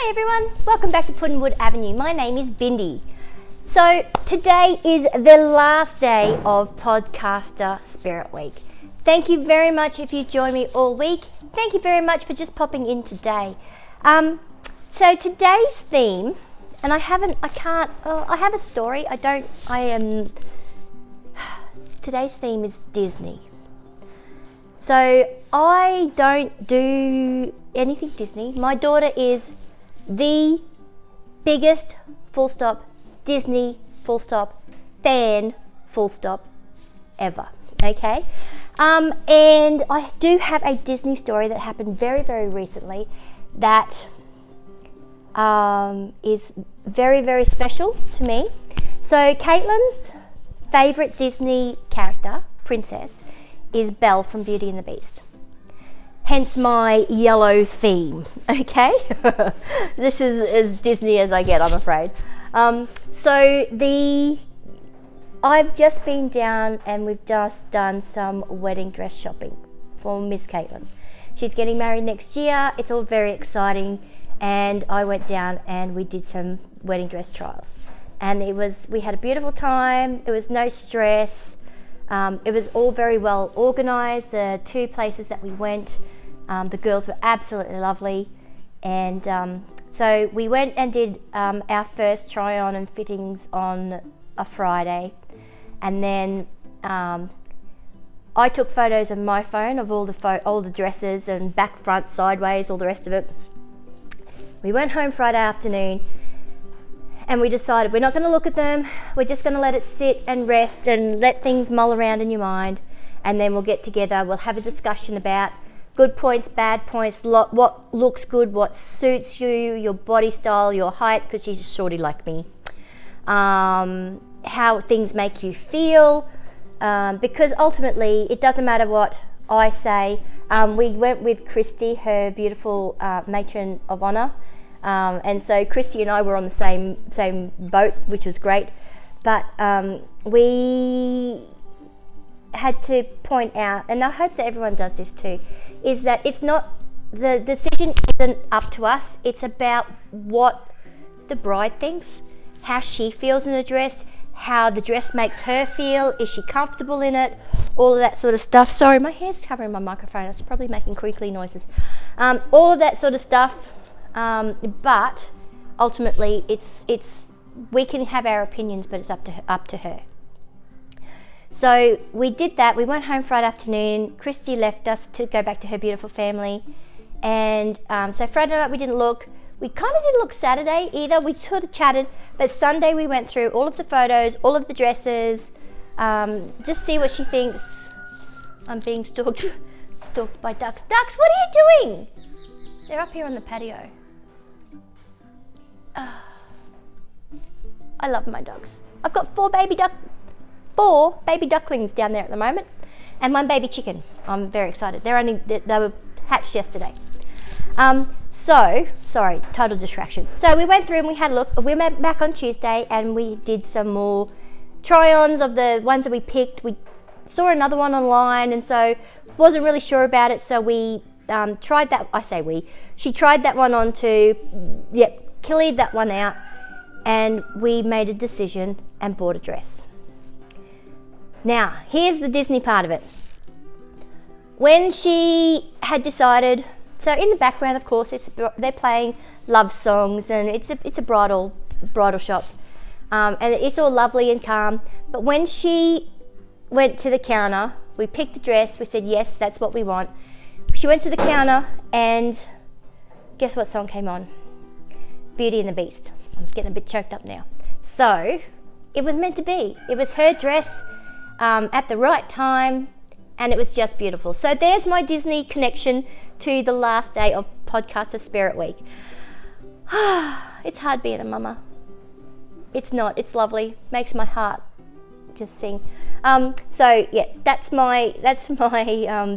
Hi everyone, welcome back to Puddinwood Avenue. My name is Bindi. So today is the last day of Podcaster Spirit Week. Thank you very much if you joined me all week. Thank you very much for just popping in today. So today's theme, and I have a story. Today's theme is Disney. So I don't do anything Disney. My daughter is the biggest full stop Disney full stop fan full stop ever. Okay, and I do have a Disney story that happened very, very recently that is very, very special to me. So Caitlin's favorite Disney character, princess, is Belle from Beauty and the Beast. Hence my yellow theme, okay? This is as Disney as I get, I'm afraid. I've just been down and we've just done some wedding dress shopping for Miss Caitlin. She's getting married next year. It's all very exciting. And I went down and we did some wedding dress trials. And we had a beautiful time. It was no stress. It was all very well organized. The two places that we went, the girls were absolutely lovely. And so we went and did our first try on and fittings on a Friday. And then I took photos on my phone of all the dresses and back, front, sideways, all the rest of it. We went home Friday afternoon and we decided we're not going to look at them. We're just going to let it sit and rest and let things mull around in your mind. And then we'll get together. We'll have a discussion about good points, bad points, what looks good, what suits you, your body style, your height, because she's a shorty like me. How things make you feel. Because ultimately, it doesn't matter what I say. We went with Christy, her beautiful matron of honour. And so Christy and I were on the same boat, which was great. But we had to point out, and I hope that everyone does this too, is that it's not, the decision isn't up to us. It's about what the bride thinks, how she feels in the dress, how the dress makes her feel, is she comfortable in it, all of that sort of stuff. Sorry, my hair's covering my microphone. It's probably making crinkly noises. All of that sort of stuff. But ultimately, we can have our opinions, but it's up to her. So we did that. We went home Friday afternoon. Christy left us to go back to her beautiful family, and so Friday night we didn't look. We kind of didn't look Saturday either. We sort of chatted, but Sunday we went through all of the photos, all of the dresses, just see what she thinks. I'm being stalked by ducks. Ducks, what are you doing? They're up here on the patio. I love my dogs. I've got four baby ducklings down there at the moment, and one baby chicken. I'm very excited. They were hatched yesterday. So sorry, total distraction. So we went through and we had a look. We went back on Tuesday and we did some more try-ons of the ones that we picked. We saw another one online, and so wasn't really sure about it. So we tried that. She tried that one on too. Yep, cleared that one out, and we made a decision and bought a dress. Now, here's the Disney part of it. When she had decided, so in the background, of course, they're playing love songs, and it's a bridal shop, and it's all lovely and calm. But when she went to the counter, we picked the dress. We said yes, that's what we want. She went to the counter, and guess what song came on? Beauty and the Beast. I'm getting a bit choked up now. So it was meant to be. It was her dress at the right time, and it was just beautiful. So there's my Disney connection to the last day of Podcaster Spirit Week. It's hard being a mama. It's not. It's lovely. Makes my heart just sing. So yeah, that's my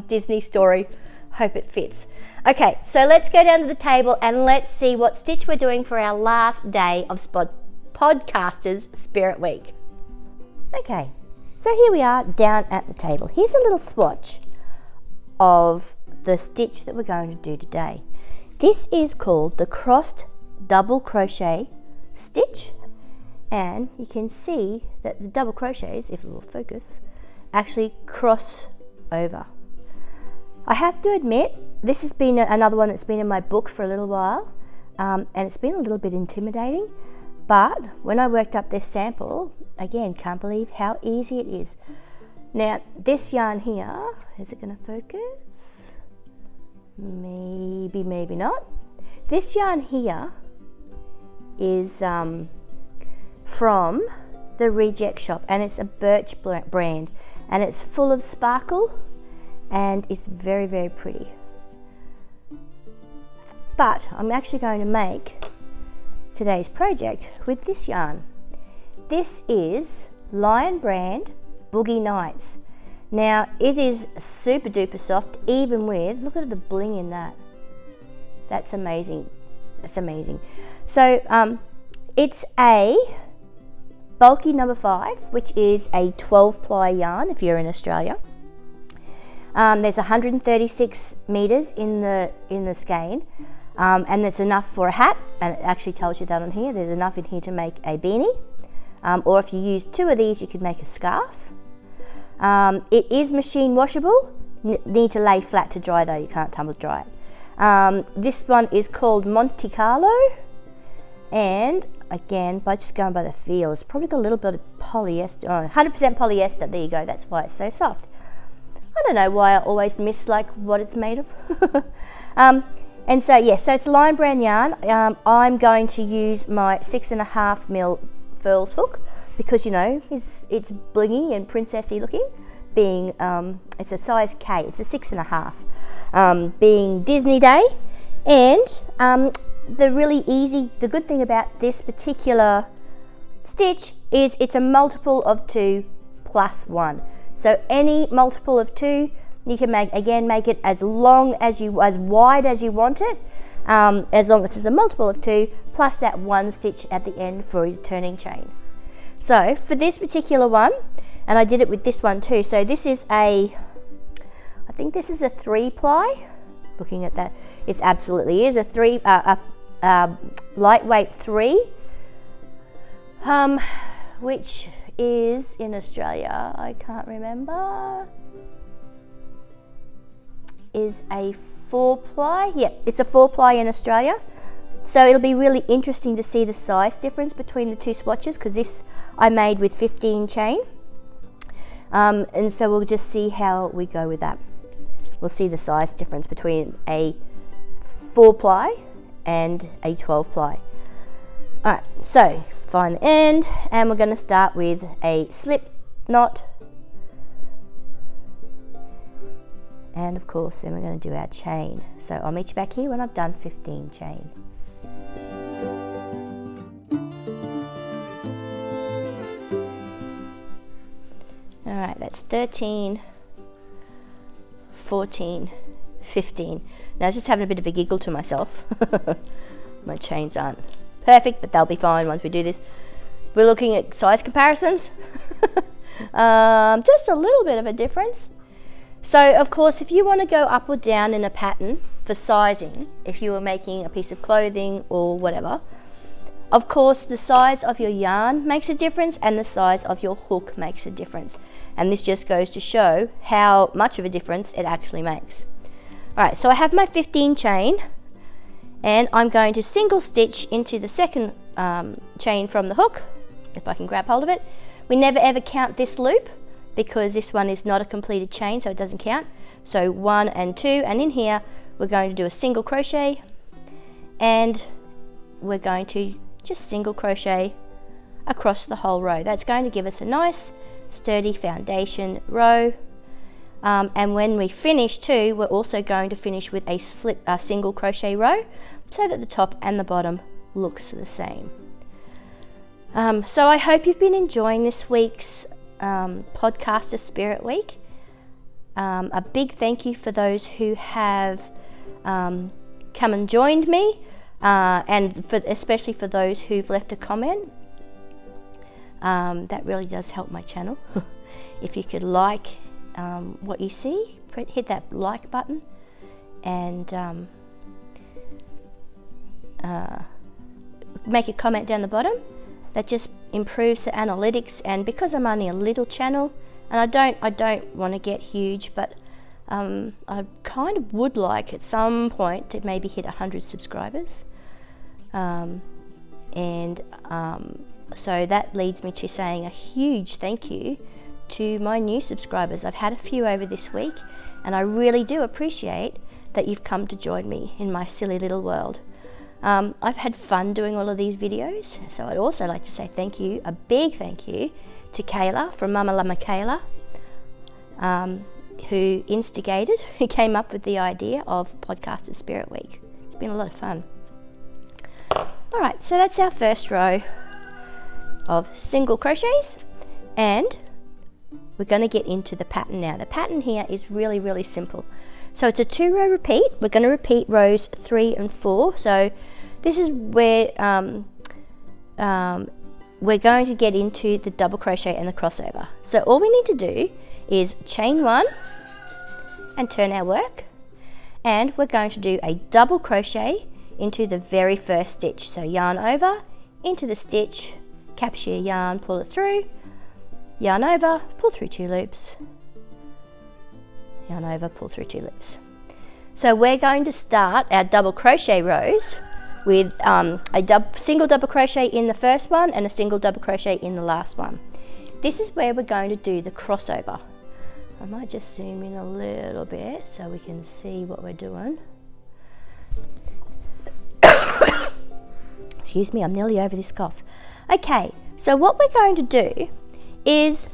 Disney story. Hope it fits. Okay, so let's go down to the table and let's see what stitch we're doing for our last day of Podcasters Spirit Week. Okay, so here we are down at the table. Here's a little swatch of the stitch that we're going to do today. This is called the Crossed double crochet stitch, and you can see that the double crochets, if it will focus, actually cross over. I have to admit, this has been another one that's been in my book for a little while, and it's been a little bit intimidating, but when I worked up this sample, again, can't believe how easy it is. Now, this yarn here, is it going to focus? Maybe, maybe not. This yarn here is from the Reject Shop, and it's a birch brand, and it's full of sparkle, and it's very, very pretty. But I'm actually going to make today's project with this yarn. This is Lion brand Boogie Nights. Now, it is super duper soft, even with, look at the bling in that. That's amazing. That's amazing. So it's a bulky number 5, which is a 12 ply yarn if you're in Australia. There's 136 meters in the skein, and that's enough for a hat, and it actually tells you that on here. There's enough in here to make a beanie, or if you use 2 of these, you could make a scarf. It is machine washable. Need to lay flat to dry though, you can't tumble dry it. This one is called Monte Carlo, and again, by just going by the feel, it's probably got a little bit of polyester, 100% polyester, there you go, that's why it's so soft. I don't know why I always miss what it's made of. And so yes, so it's Lion brand yarn. I'm going to use my 6.5mm furls hook because it's blingy and princessy looking. Being it's a size K, it's a 6.5. Being Disney Day, and the good thing about this particular stitch is it's a multiple of 2 plus 1. So any multiple of 2, you can make it as wide as you want it, as long as it's a multiple of 2 plus that 1 stitch at the end for your turning chain. So for this particular one, and I did it with this one too, so this is I think this is a 3 ply. Looking at that, it absolutely is a lightweight 3, which is in Australia, I can't remember, is a 4 ply. Yeah, it's a 4 ply in Australia. So it'll be really interesting to see the size difference between the 2 swatches, because this I made with 15 chain. And so we'll just see how we go with that. We'll see the size difference between a 4 ply and a 12 ply. Alright, so find the end, and we're going to start with a slip knot, and of course then we're going to do our chain. So I'll meet you back here when I've done 15 chain. Alright, that's 13, 14, 15. Now I was just having a bit of a giggle to myself. My chains aren't perfect, but they'll be fine once we do this. We're looking at size comparisons. Just a little bit of a difference. So of course, if you want to go up or down in a pattern for sizing, if you were making a piece of clothing or whatever, of course the size of your yarn makes a difference, and the size of your hook makes a difference. And this just goes to show how much of a difference it actually makes. Alright, so I have my 15 chain, and I'm going to single stitch into the second chain from the hook, if I can grab hold of it. We never ever count this loop because this one is not a completed chain, so it doesn't count. So 1 and 2, and in here we're going to do a single crochet, and we're going to just single crochet across the whole row. That's going to give us a nice sturdy foundation row. And when we finish too, we're also going to finish with a single crochet row, so that the top and the bottom looks the same. So I hope you've been enjoying this week's Podcaster Spirit Week. A big thank you for those who have come and joined me, and especially for those who've left a comment. That really does help my channel. If you could like what you see, hit that like button, and make a comment down the bottom. That just improves the analytics, and because I'm only a little channel, and I don't want to get huge, but I kind of would like at some point to maybe hit 100 subscribers. So that leads me to saying a huge thank you to my new subscribers. I've had a few over this week, and I really do appreciate that you've come to join me in my silly little world. I've had fun doing all of these videos, so I'd also like to say thank you, a big thank you, to Kayla from Mama Llama Kayla, who instigated, who came up with the idea of Podcaster Spirit Week. It's been a lot of fun. All right, so that's our first row of single crochets, and we're going to get into the pattern now. The pattern here is really, really simple. So it's a 2-row repeat. We're going to repeat rows 3 and 4. So this is where we're going to get into the double crochet and the crossover. So all we need to do is chain 1 and turn our work, and we're going to do a double crochet into the very first stitch. So yarn over, into the stitch, capture your yarn, pull it through, yarn over, pull through 2 loops, yarn over, pull through 2 loops. So we're going to start our double crochet rows with a single double crochet in the first one and a single double crochet in the last one. This is where we're going to do the crossover. I might just zoom in a little bit so we can see what we're doing. Excuse me, I'm nearly over this cough. Okay, so what we're going to do is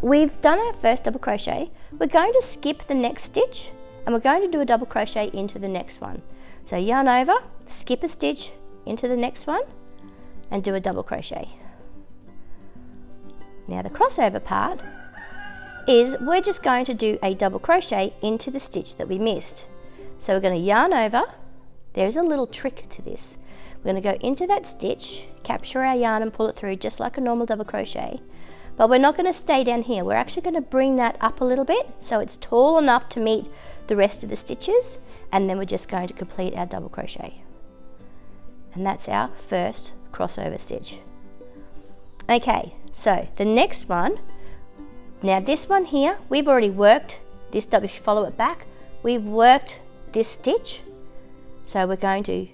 we've done our first double crochet. We're going to skip the next stitch, and we're going to do a double crochet into the next one. So yarn over, skip a stitch into the next one, and do a double crochet. Now the crossover part is we're just going to do a double crochet into the stitch that we missed. So we're going to yarn over. There's a little trick to this. We're going to go into that stitch, capture our yarn and pull it through just like a normal double crochet. But we're not going to stay down here. We're actually going to bring that up a little bit so it's tall enough to meet the rest of the stitches, and then we're just going to complete our double crochet. And that's our first crossover stitch. Okay, so the next one, now this one here, we've already worked this double. If you follow it back, we've worked this stitch. So we're going to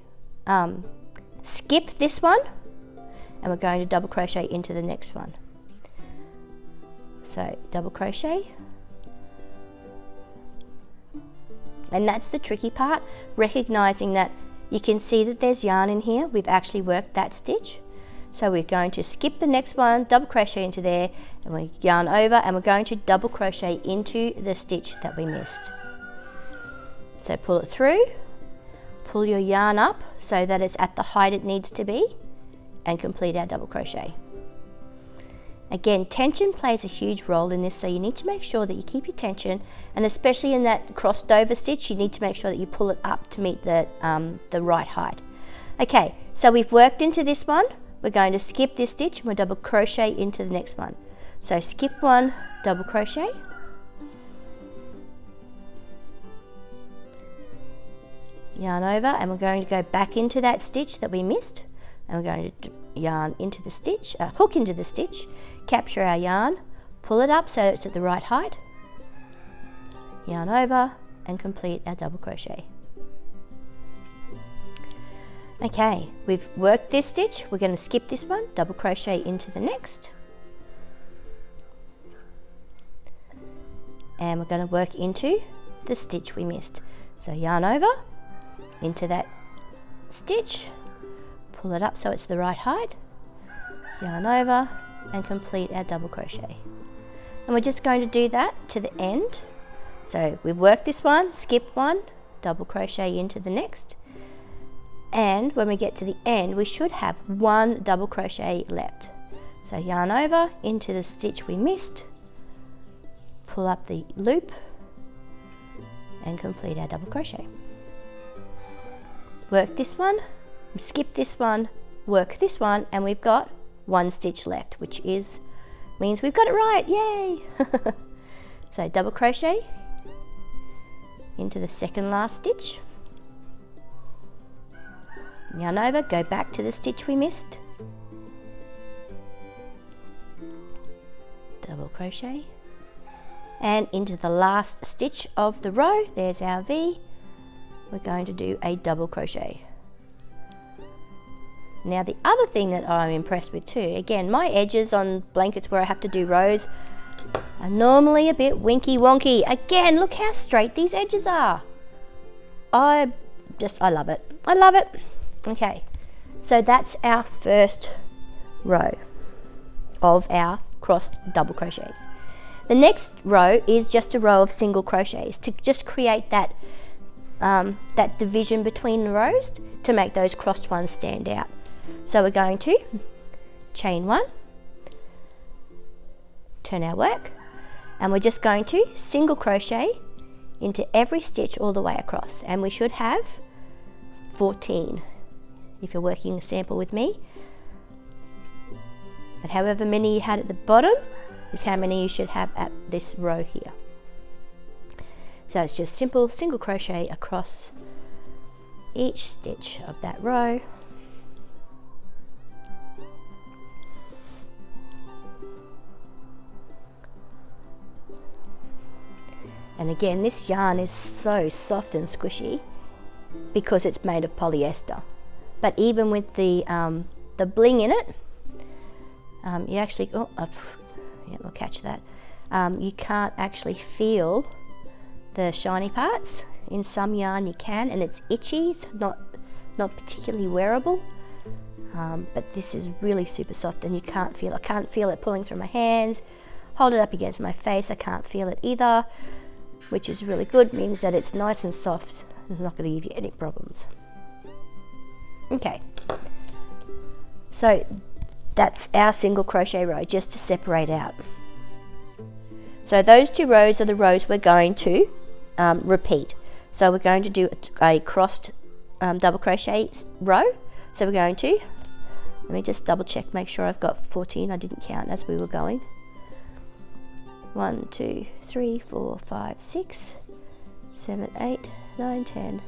skip this one, and we're going to double crochet into the next one. So double crochet, and that's the tricky part, recognizing that you can see that there's yarn in here. We've actually worked that stitch, so we're going to skip the next one, double crochet into there, and we yarn over, and we're going to double crochet into the stitch that we missed. So pull it through, pull your yarn up so that it's at the height it needs to be, and complete our double crochet. Again, tension plays a huge role in this, so you need to make sure that you keep your tension, and especially in that crossed over stitch, you need to make sure that you pull it up to meet the right height. Okay, so we've worked into this one. We're going to skip this stitch, and we'll double crochet into the next one. So skip one, double crochet, yarn over, and we're going to go back into that stitch that we missed, and we're going to yarn into the stitch, hook into the stitch, capture our yarn, pull it up so it's at the right height, yarn over, and complete our double crochet. Okay, we've worked this stitch. We're going to skip this one, double crochet into the next, and we're going to work into the stitch we missed. So yarn over, into that stitch, pull it up so it's the right height, yarn over, and complete our double crochet. And we're just going to do that to the end. So we've worked this one, skip one, double crochet into the next, and when we get to the end we should have one double crochet left. So yarn over into the stitch we missed, pull up the loop, and complete our double crochet. Work this one, skip this one, work this one, and we've got one stitch left, which means we've got it right, yay! So double crochet into the second last stitch, yarn over, go back to the stitch we missed, double crochet, and into the last stitch of the row, there's our V, we're going to do a double crochet. Now the other thing that I'm impressed with too, again, my edges on blankets where I have to do rows are normally a bit winky wonky. Again, look how straight these edges are. I love it. I love it. Okay, so that's our first row of our crossed double crochets. The next row is just a row of single crochets to just create that that division between the rows to make those crossed ones stand out. So we're going to chain 1, turn our work, and we're just going to single crochet into every stitch all the way across, and we should have 14 if you're working a sample with me. But however many you had at the bottom is how many you should have at this row here. So it's just simple single crochet across each stitch of that row. And again, this yarn is so soft and squishy because it's made of polyester. But even with the bling in it, you actually, we'll catch that. You can't actually feel the shiny parts. In some yarn you can, and it's itchy. It's not particularly wearable. But this is really super soft, and you can't feel. I can't feel it pulling through my hands. Hold it up against my face. I can't feel it either, which is really good. Means that it's nice and soft. It's not going to give you any problems. Okay. So that's our single crochet row, just to separate out. So those 2 rows are the rows we're going to repeat. So we're going to do a crossed double crochet row. So we're going to, let me just double check, make sure I've got 14. I didn't count as we were going. 1, 2, 3, 4, 5, 6, 7, 8, 9, 10,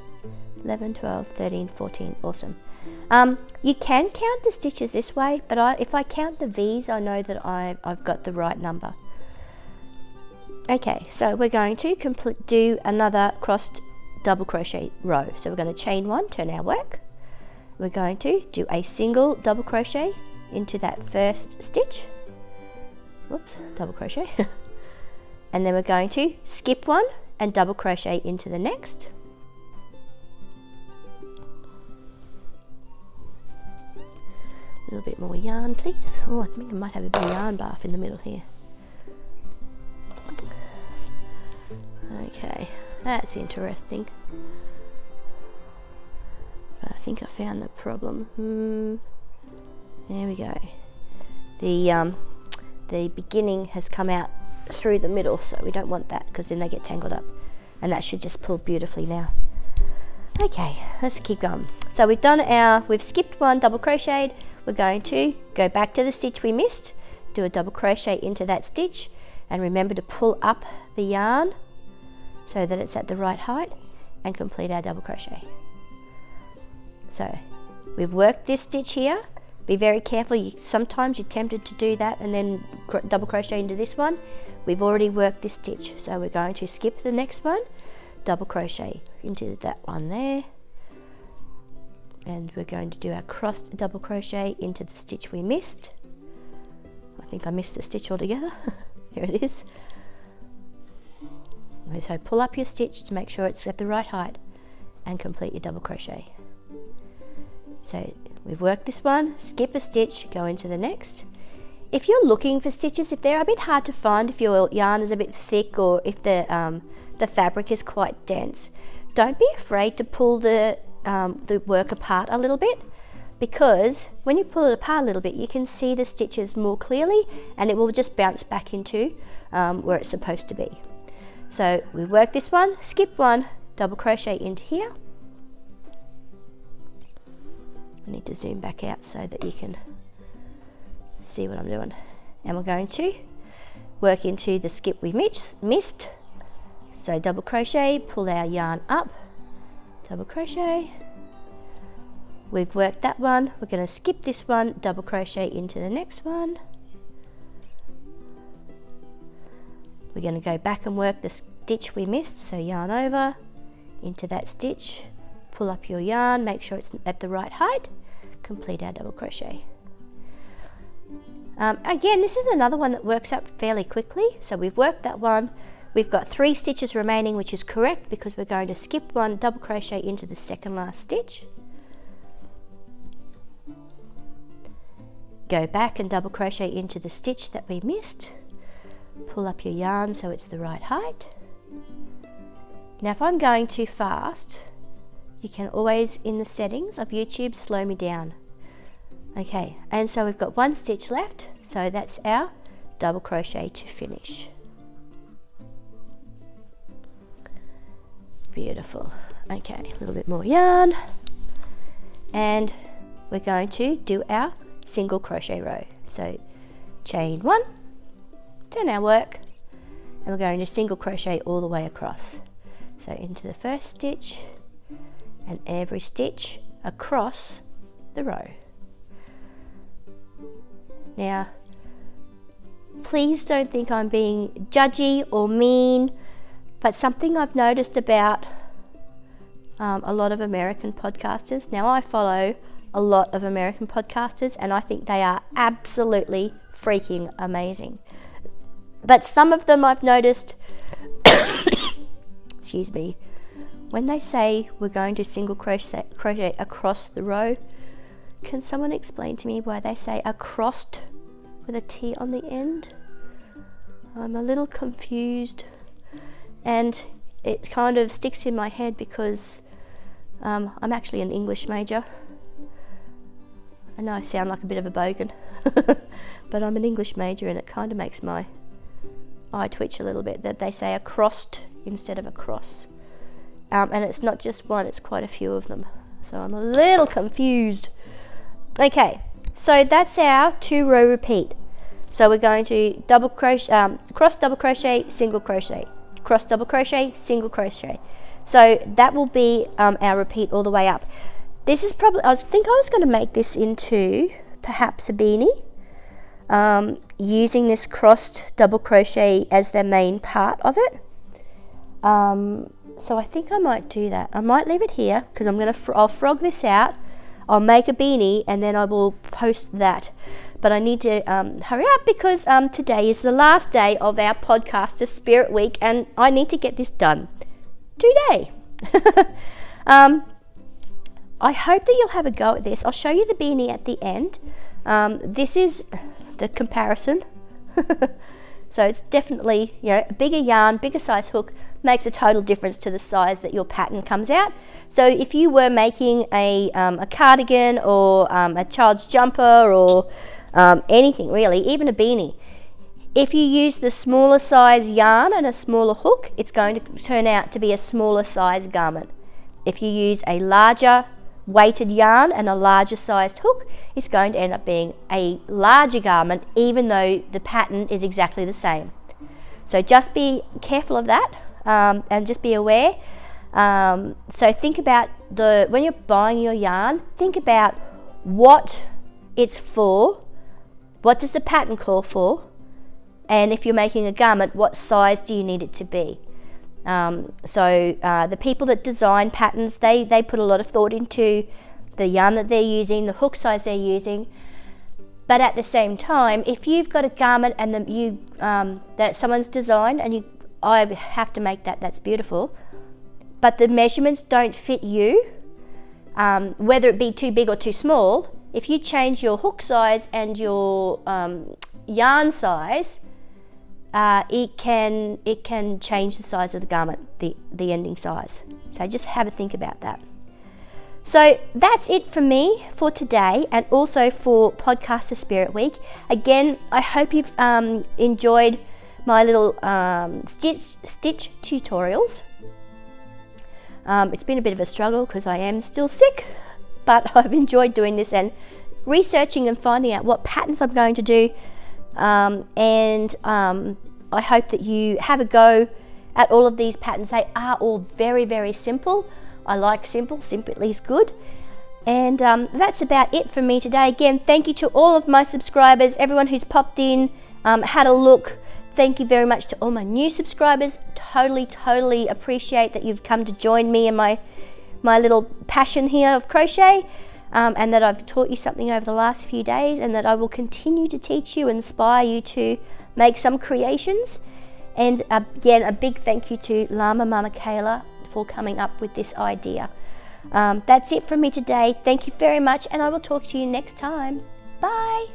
11, 12, 13, 14. Awesome. You can count the stitches this way, but if I count the V's, I know that I've got the right number. Okay, so we're going to do another crossed double crochet row. So we're going to chain 1, turn our work. We're going to do a single double crochet into that first stitch. Whoops, double crochet. And then we're going to skip 1 and double crochet into the next. A little bit more yarn, please. Oh, I think I might have a bit of yarn bath in the middle here. Okay, that's interesting. But I think I found the problem. There we go. The beginning has come out through the middle, so we don't want that because then they get tangled up. And that should just pull beautifully now. Okay, let's keep going. So we've skipped 1, double crocheted. We're going to go back to the stitch we missed, do a double crochet into that stitch, and remember to pull up the yarn so that it's at the right height, and complete our double crochet. So we've worked this stitch here. Be very careful. Sometimes you're tempted to do that and then double crochet into this one. We've already worked this stitch, so we're going to skip the next one, double crochet into that one there, and we're going to do our crossed double crochet into the stitch we missed. I think I missed the stitch altogether. Here it is. So pull up your stitch to make sure it's at the right height and complete your double crochet. So we've worked this one, skip a stitch, go into the next. If you're looking for stitches, if they're a bit hard to find, if your yarn is a bit thick, or if the fabric is quite dense, don't be afraid to pull the work apart a little bit, because when you pull it apart a little bit, you can see the stitches more clearly, and it will just bounce back into where it's supposed to be. So we work this one, skip 1, double crochet into here. I need to zoom back out so that you can see what I'm doing. And we're going to work into the skip we missed. So double crochet, pull our yarn up, double crochet, we've worked that one. We're going to skip this one, double crochet into the next one. We're going to go back and work the stitch we missed, so yarn over into that stitch, pull up your yarn, make sure it's at the right height, complete our double crochet. Again, this is another one that works up fairly quickly. So we've worked that one. We've got 3 stitches remaining, which is correct because we're going to skip one, double crochet into the second last stitch. Go back and double crochet into the stitch that we missed. Pull up your yarn so it's the right height. Now if I'm going too fast, you can always, in the settings of YouTube, slow me down. Okay, and so we've got 1 stitch left, so that's our double crochet to finish. Beautiful. Okay, a little bit more yarn, and we're going to do our single crochet row. So chain 1, turn our work, and we're going to single crochet all the way across. So into the first stitch, and every stitch across the row. Now, please don't think I'm being judgy or mean, but something I've noticed about a lot of American podcasters. Now, I follow a lot of American podcasters and I think they are absolutely freaking amazing. But some of them I've noticed, excuse me, when they say we're going to single crochet across the row, can someone explain to me why they say across with a T on the end? I'm a little confused, and it kind of sticks in my head because I'm actually an English major. I know I sound like a bit of a bogan, but I'm an English major and it kind of makes my eye twitch a little bit that they say across instead of across. And it's not just one, it's quite a few of them. So I'm a little confused. Okay, so that's our 2-row repeat. So we're going to double crochet, cross double crochet, single crochet, cross double crochet, single crochet. So that will be our repeat all the way up. This is probably, I think I was going to make this into perhaps a beanie, using this crossed double crochet as the main part of it. So I think I might do that. I might leave it here because I'll frog this out. I'll make a beanie and then I will post that. But I need to hurry up because today is the last day of our Podcaster Spirit Week and I need to get this done today. I hope that you'll have a go at this. I'll show you the beanie at the end. This is the comparison. So it's definitely, you know, a bigger yarn, bigger size hook makes a total difference to the size that your pattern comes out. So if you were making a cardigan or a child's jumper or anything really, even a beanie, if you use the smaller size yarn and a smaller hook, it's going to turn out to be a smaller size garment. If you use a larger weighted yarn and a larger sized hook, it's going to end up being a larger garment even though the pattern is exactly the same. So just be careful of that and just be aware. So think about when you're buying your yarn, think about what it's for, what does the pattern call for, and if you're making a garment, what size do you need it to be? The people that design patterns, they put a lot of thought into the yarn that they're using, the hook size they're using. But at the same time, if you've got a garment and that someone's designed and I have to make that's beautiful, but the measurements don't fit you, whether it be too big or too small, if you change your hook size and your yarn size, it can change the size of the garment, the ending size. So just have a think about that. So that's it for me for today and also for Podcaster Spirit Week. Again, I hope you've enjoyed my little stitch tutorials. It's been a bit of a struggle because I am still sick, but I've enjoyed doing this and researching and finding out what patterns I'm going to do. I hope that you have a go at all of these patterns. They are all very, very simple. I like simple. Simple is good. And that's about it for me today. Again, thank you to all of my subscribers, everyone who's popped in, had a look. Thank you very much to all my new subscribers. Totally appreciate that you've come to join me in my little passion here of crochet, and that I've taught you something over the last few days, and that I will continue to teach you and inspire you to make some creations. And again, a big thank you to Llama Mama Kayla for coming up with this idea. That's it from me today. Thank you very much, and I will talk to you next time. Bye.